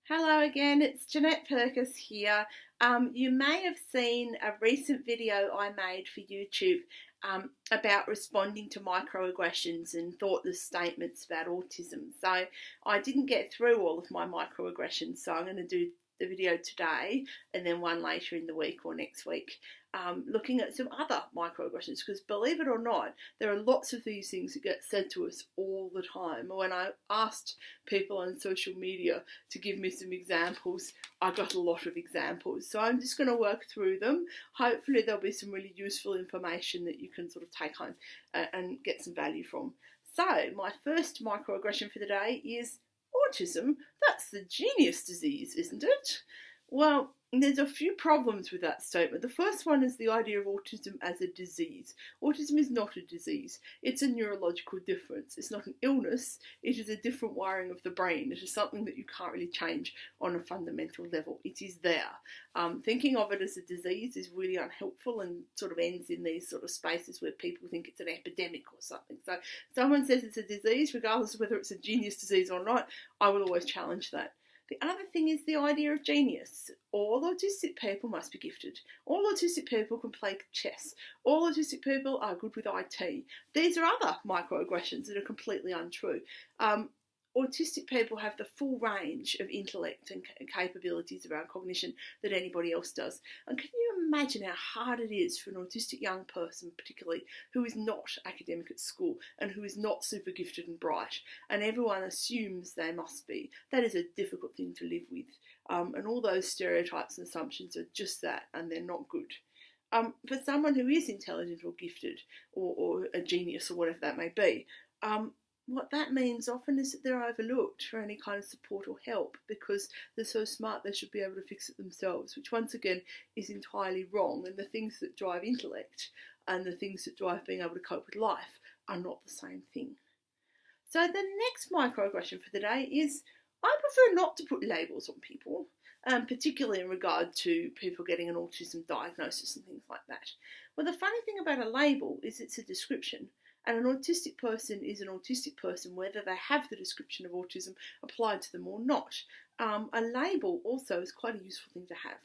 Hello again, it's Jeanette Purkis here. You may have seen a recent video I made for YouTube about responding to microaggressions and thoughtless statements about autism. So I didn't get through all of my microaggressions, so I'm going to do the video today and then one later in the week or next week, looking at some other microaggressions, because believe it or not, there are lots of these things that get said to us all the time. When I asked people on social media to give me some examples, I got a lot of examples, so I'm just going to work through them. Hopefully there'll be some really useful information that you can sort of take home and get some value from. So my first microaggression for the day is autism. That's the genius disease, isn't it? Well, there's a few problems with that statement. The first one is the idea of autism as a disease. Autism is not a disease. It's a neurological difference. It's not an illness. It is a different wiring of the brain. It is something that you can't really change on a fundamental level. It is there. Thinking of it as a disease is really unhelpful and sort of ends in these sort of spaces where people think it's an epidemic or something. So if someone says it's a disease, regardless of whether it's a genius disease or not, I will always challenge that. The other thing is the idea of genius. All autistic people must be gifted. All autistic people can play chess. All autistic people are good with IT. These are other microaggressions that are completely untrue. Autistic people have the full range of intellect and capabilities around cognition that anybody else does. And can you imagine how hard it is for an autistic young person, particularly, who is not academic at school and who is not super gifted and bright, and everyone assumes they must be? That is a difficult thing to live with. And all those stereotypes and assumptions are just that, and they're not good. For someone who is intelligent or gifted or a genius or whatever that may be, what that means often is that they're overlooked for any kind of support or help because they're so smart they should be able to fix it themselves, which once again is entirely wrong. And the things that drive intellect and the things that drive being able to cope with life are not the same thing. So the next microaggression for the day is I prefer not to put labels on people, particularly in regard to people getting an autism diagnosis and things like that. Well, the funny thing about a label is it's a description. And an autistic person is an autistic person whether they have the description of autism applied to them or not. A label also is quite a useful thing to have.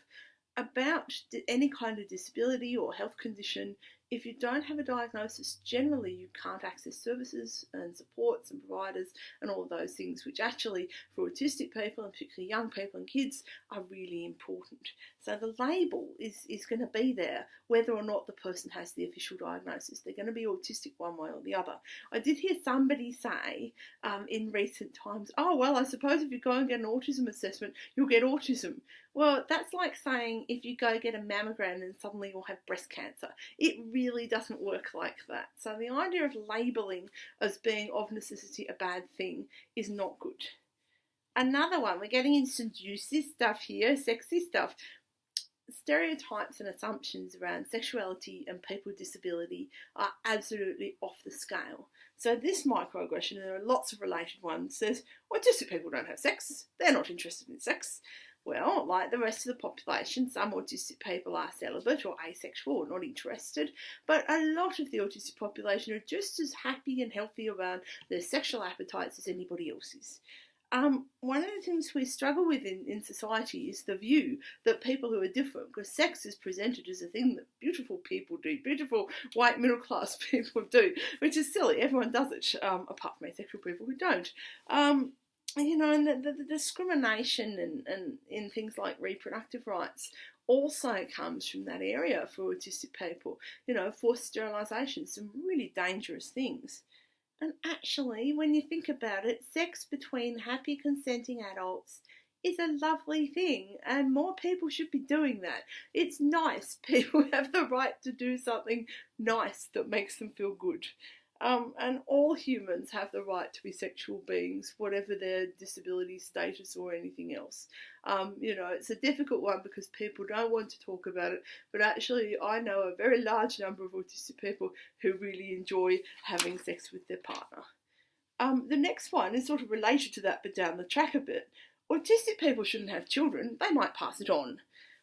About any kind of disability or health condition, if you don't have a diagnosis, generally you can't access services and supports and providers and all of those things, which actually for autistic people and particularly young people and kids are really important. So the label is going to be there whether or not the person has the official diagnosis. They're going to be autistic one way or the other. I did hear somebody say in recent times, oh, well, I suppose if you go and get an autism assessment, you'll get autism. Well, that's like saying if you go get a mammogram and suddenly you'll have breast cancer. It really doesn't work like that. So the idea of labelling as being of necessity a bad thing is not good. Another one, we're getting into some juicy stuff here, sexy stuff. Stereotypes and assumptions around sexuality and people with disability are absolutely off the scale. So this microaggression, and there are lots of related ones, says autistic people don't have sex, they're not interested in sex. Well, like the rest of the population, some autistic people are celibate or asexual or not interested, but a lot of the autistic population are just as happy and healthy around their sexual appetites as anybody else's. One of the things we struggle with in society is the view that people who are different, because sex is presented as a thing that beautiful people do, beautiful white middle class people do, which is silly. Everyone does it, apart from asexual people who don't. And the discrimination and in things like reproductive rights also comes from that area for autistic people. Forced sterilisation, some really dangerous things. And actually, when you think about it, sex between happy consenting adults is a lovely thing, and more people should be doing that. It's nice. People have the right to do something nice that makes them feel good. And all humans have the right to be sexual beings, whatever their disability status or anything else. It's a difficult one because people don't want to talk about it, but actually I know a very large number of autistic people who really enjoy having sex with their partner. The next one is sort of related to that, but down the track a bit. Autistic people shouldn't have children, they might pass it on.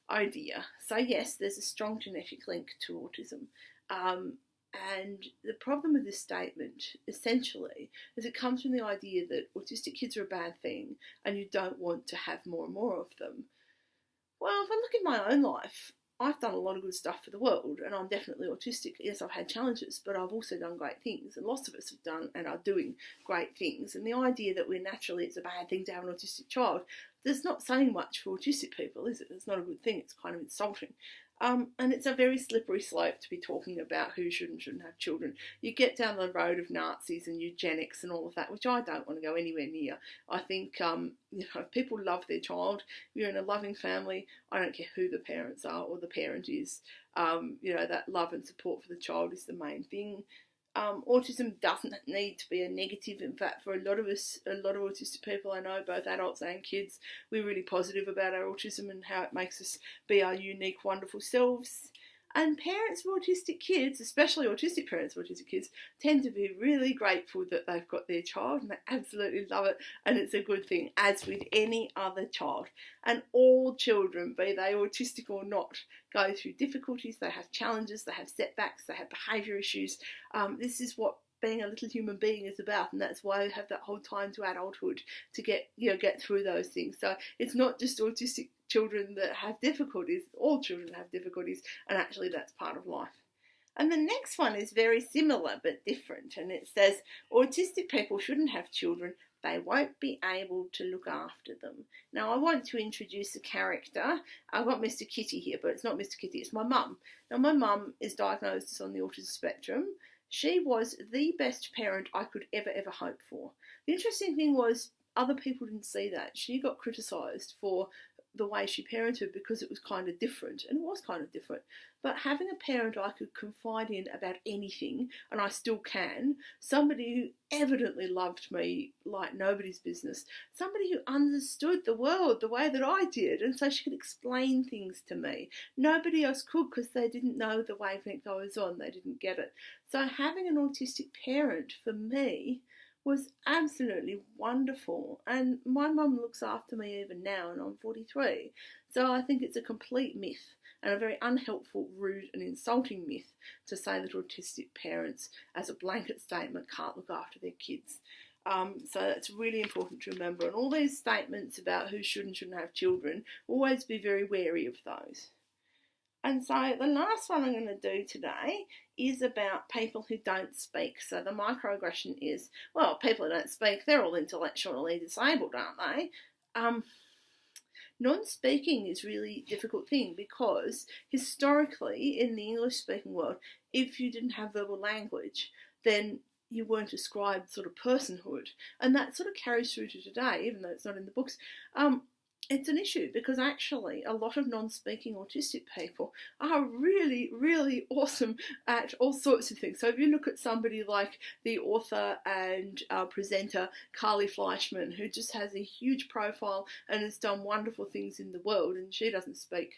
Oh dear. So yes, there's a strong genetic link to autism. And the problem with this statement, essentially, is it comes from the idea that autistic kids are a bad thing and you don't want to have more and more of them. Well, if I look in my own life, I've done a lot of good stuff for the world, and I'm definitely autistic. Yes, I've had challenges, but I've also done great things, and lots of us have done and are doing great things. And the idea that it's a bad thing to have an autistic child, there's not saying much for autistic people, is it? It's not a good thing. It's kind of insulting. And it's a very slippery slope to be talking about who should and shouldn't have children. You get down the road of Nazis and eugenics and all of that, which I don't want to go anywhere near. I think, if people love their child, you're in a loving family, I don't care who the parents are or the parent is, that love and support for the child is the main thing. Autism doesn't need to be a negative. In fact, for a lot of autistic people I know, both adults and kids, we're really positive about our autism and how it makes us be our unique, wonderful selves. And parents of autistic kids, especially autistic parents of autistic kids, tend to be really grateful that they've got their child, and they absolutely love it, and it's a good thing, as with any other child. And all children, be they autistic or not, go through difficulties, they have challenges, they have setbacks, they have behaviour issues. This is what being a little human being is about, and that's why we have that whole time to adulthood to get through those things. So it's not just autistic children that have difficulties, all children have difficulties, and actually that's part of life. And the next one is very similar but different, and it says autistic people shouldn't have children, they won't be able to look after them. Now I want to introduce a character. I've got Mr. Kitty here, but it's not Mr. Kitty, it's my mum. Now my mum is diagnosed as on the autism spectrum. She was the best parent I could ever hope for. The interesting thing was other people didn't see that. She got criticised for the way she parented because it was kind of different, and it was kind of different. But having a parent I could confide in about anything, and I still can, somebody who evidently loved me like nobody's business, somebody who understood the world the way that I did, and so she could explain things to me. Nobody else could because they didn't know the wavelength I was on, they didn't get it. So having an autistic parent for me was absolutely wonderful, and my mum looks after me even now, and I'm 43, so I think it's a complete myth and a very unhelpful, rude and insulting myth to say that autistic parents as a blanket statement can't look after their kids. So that's really important to remember, and all these statements about who should and shouldn't have children, always be very wary of those. And so the last one I'm going to do today is about people who don't speak. So the microaggression is, well, people who don't speak, they're all intellectually disabled, aren't they? Non-speaking is really a difficult thing because historically in the English-speaking world, if you didn't have verbal language, then you weren't ascribed sort of personhood. And that sort of carries through to today, even though it's not in the books. It's an issue because actually a lot of non-speaking autistic people are really, really awesome at all sorts of things. So if you look at somebody like the author and presenter Carly Fleischman, who just has a huge profile and has done wonderful things in the world, and she doesn't speak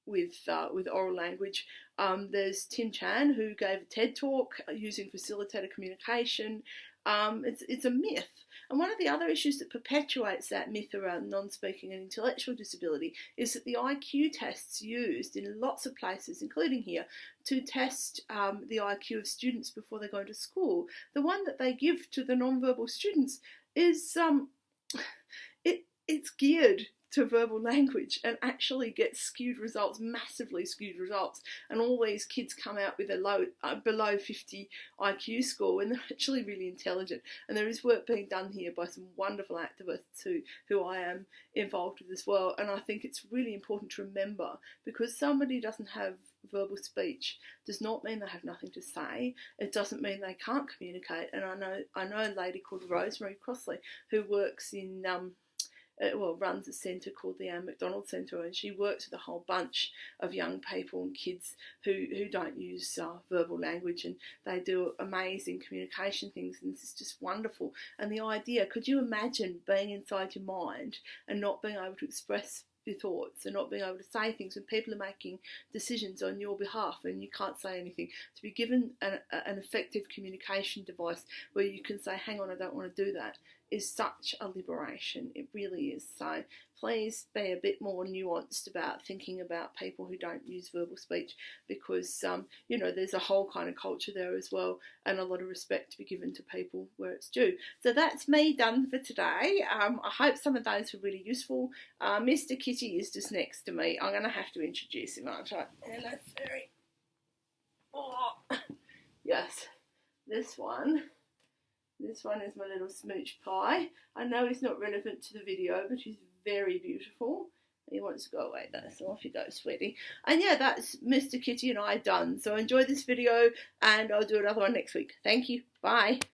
with oral language. There's Tim Chan, who gave a TED talk using facilitated communication. It's a myth. And one of the other issues that perpetuates that myth around non-speaking and intellectual disability is that the IQ tests used in lots of places, including here, to test the IQ of students before they go into school, the one that they give to the non-verbal students is it's geared to verbal language and actually gets skewed results, massively skewed results, and all these kids come out with a below 50 IQ score when they're actually really intelligent. And there is work being done here by some wonderful activists who I am involved with as well, and I think it's really important to remember, because somebody doesn't have verbal speech does not mean they have nothing to say. It doesn't mean they can't communicate. And I know a lady called Rosemary Crossley who works in runs a centre called the Anne McDonald Centre, and she works with a whole bunch of young people and kids who don't use verbal language, and they do amazing communication things, and this is just wonderful. And the idea, could you imagine being inside your mind and not being able to express your thoughts and not being able to say things when people are making decisions on your behalf and you can't say anything, to be given an effective communication device where you can say, hang on, I don't want to do that, is such a liberation. It really is. So please be a bit more nuanced about thinking about people who don't use verbal speech, because you know, there's a whole kind of culture there as well, and a lot of respect to be given to people where it's due. So that's me done for today. I hope some of those were really useful. Mr. Kitty is just next to me. I'm going to have to introduce him, aren't I? And that's very... Oh. Yes, this one is my little smooch pie. I know he's not relevant to the video, but he's very beautiful. He wants to go away though, so off you go, sweetie. And yeah, that's Mr. Kitty and I done. So enjoy this video, and I'll do another one next week. Thank you. Bye.